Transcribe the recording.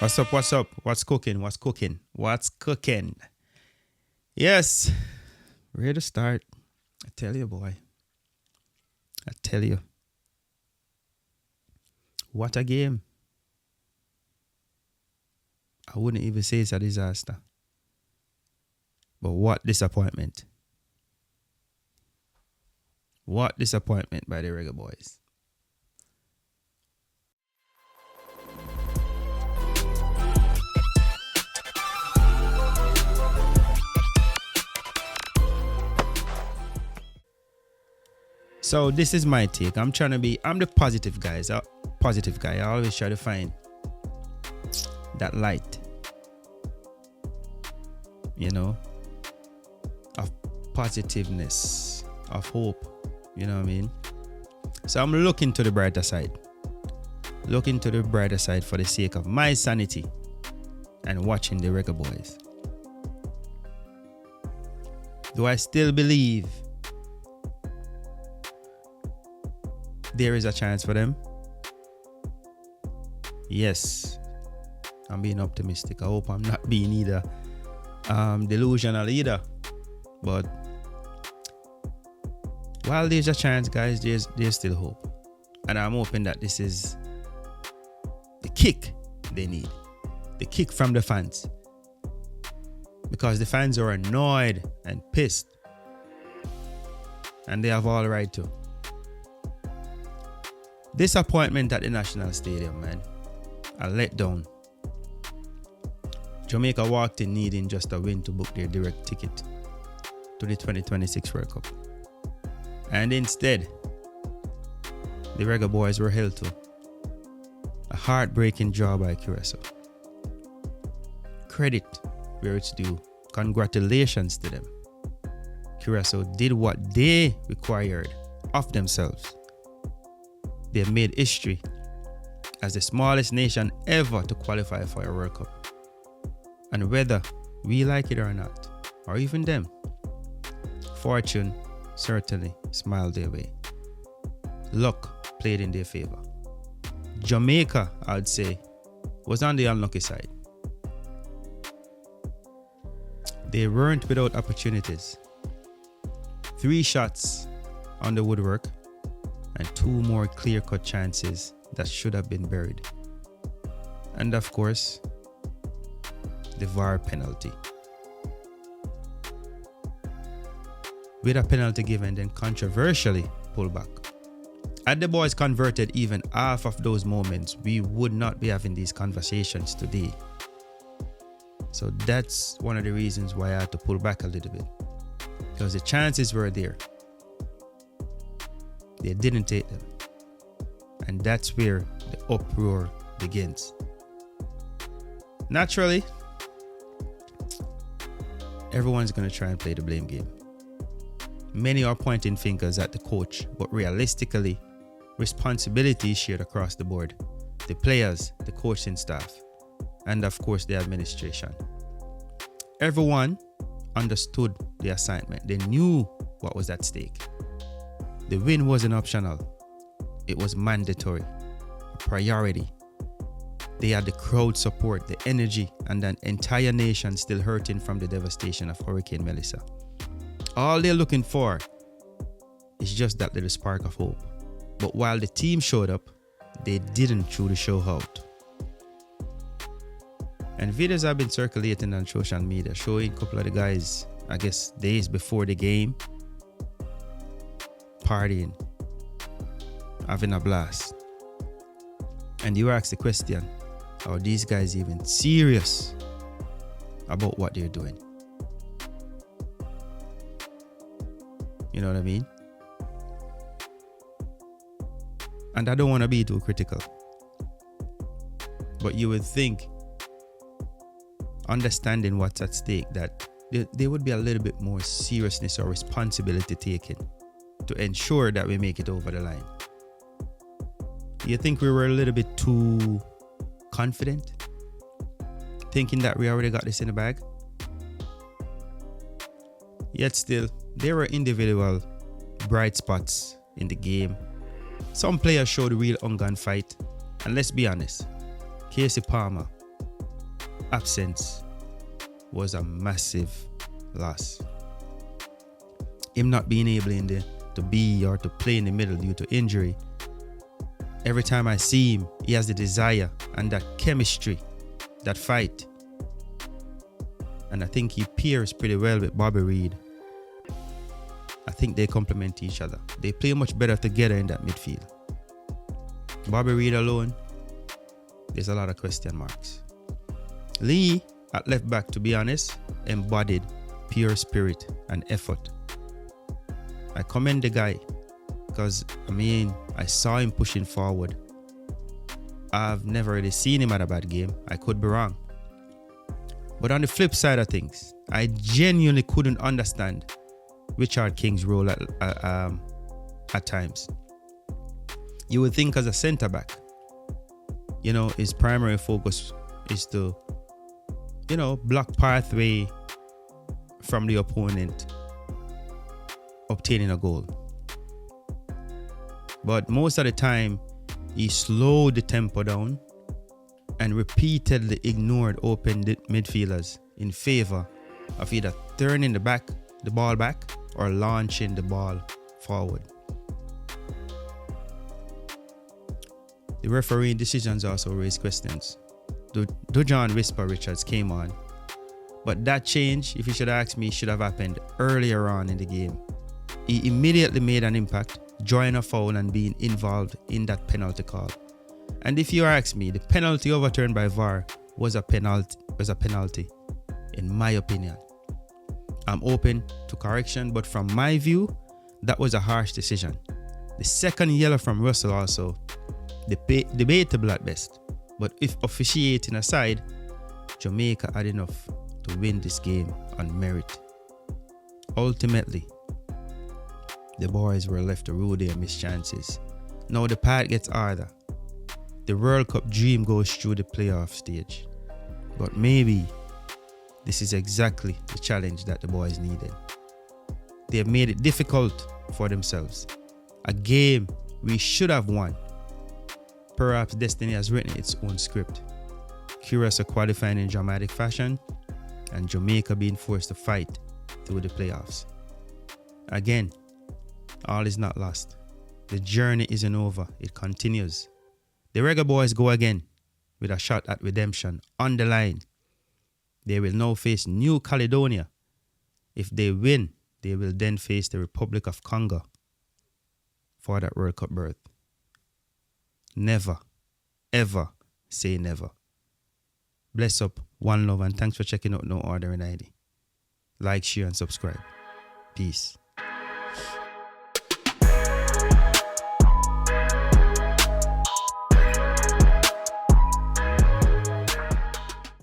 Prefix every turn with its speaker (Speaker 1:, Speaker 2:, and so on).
Speaker 1: What's up? What's up? What's cooking? What's cooking? What's cooking? Yes, ready to start. I tell you, boy. I tell you. What a game. I wouldn't even say it's a disaster. But what disappointment. What disappointment by the Reggae Boyz. So this is my take. I'm the positive guy. I always try to find that light, of positiveness, of hope, you know what I mean? So I'm looking to the brighter side. Looking to the brighter side for the sake of my sanity and watching the Reggae Boyz. Do I still believe there is a chance for them? Yes, I'm being optimistic. I hope I'm not being either delusional either. But while there's a chance, guys, there's still hope. And I'm hoping that this is the kick they need. The kick from the fans. Because the fans are annoyed and pissed. And they have all right to. Disappointment at the National Stadium, man. A letdown. Jamaica walked in needing just a win to book their direct ticket to the 2026 World Cup. And instead, the Reggae Boyz were held to a heartbreaking draw by Curaçao. Credit where it's due. Congratulations to them. Curaçao did what they required of themselves. They made history as the smallest nation ever to qualify for a World Cup. And whether we like it or not, or even them, fortune certainly smiled their way. Luck played in their favor. Jamaica, I'd say, was on the unlucky side. They weren't without opportunities. 3 shots on the woodwork and 2 more clear-cut chances that should have been buried. And of course, the VAR penalty. With a penalty given, then controversially pulled back. Had the boys converted even half of those moments, we would not be having these conversations today. So that's one of the reasons why I had to pull back a little bit. Because the chances were there. They didn't take them. And that's where the uproar begins. Naturally, everyone's going to try and play the blame game. Many are pointing fingers at the coach, but realistically, responsibility is shared across the board. The players, the coaching staff, and of course the administration. Everyone understood the assignment. They knew what was at stake. The win wasn't optional. It was mandatory, a priority. They had the crowd support, the energy, and an entire nation still hurting from the devastation of Hurricane Melissa. All they're looking for is just that little spark of hope. But while the team showed up, they didn't truly show out. And videos have been circulating on social media showing a couple of the guys, I guess days before the game, partying, having a blast. And you ask the question, are these guys even serious about what they're doing? You know what I mean? And I don't want to be too critical, but you would think, understanding what's at stake, that there would be a little bit more seriousness or responsibility taken to ensure that we make it over the line. You think we were a little bit too confident, thinking that we already got this in the bag? Yet still, there were individual bright spots in the game. Some players showed real hunger and fight. And let's be honest, Casey Palmer absence was a massive loss. Him not being able to be or to play in the middle due to injury. Every time I see him, he has the desire and that chemistry, that fight. And I think he pairs pretty well with Bobby Reid. I think they complement each other. They play much better together in that midfield. Bobby Reid alone, there's a lot of question marks. Lee at left back, to be honest, embodied pure spirit and effort. I commend the guy because, I saw him pushing forward. I've never really seen him at a bad game. I could be wrong. But on the flip side of things, I genuinely couldn't understand Richard King's role at times. You would think as a centre back, his primary focus is to, block pathway from the opponent obtaining a goal. But most of the time, he slowed the tempo down and repeatedly ignored open midfielders in favor of either turning the ball back or launching the ball forward. The refereeing decisions also raised questions. Dujon Whisper Richards came on, but that change, if you should ask me, should have happened earlier on in the game. He immediately made an impact, drawing a foul and being involved in that penalty call. And if you ask me, the penalty overturned by VAR was a penalty, in my opinion. I'm open to correction, but from my view, that was a harsh decision. The second yellow from Russell also, debatable at best. But if officiating aside, Jamaica had enough to win this game on merit. Ultimately, the boys were left to rue their missed chances. Now the path gets harder. The World Cup dream goes through the playoff stage. But maybe this is exactly the challenge that the boys needed. They have made it difficult for themselves. A game we should have won. Perhaps destiny has written its own script. Curaçao qualifying in dramatic fashion and Jamaica being forced to fight through the playoffs. Again, all is not lost. The journey isn't over. It continues. The Reggae Boyz go again with a shot at redemption on the line. They will now face New Caledonia. If they win, they will then face the Republic of Congo for that World Cup berth. Never, ever say never. Bless up, one love, and thanks for checking out No Ordinary ID. Like, share, and subscribe. Peace.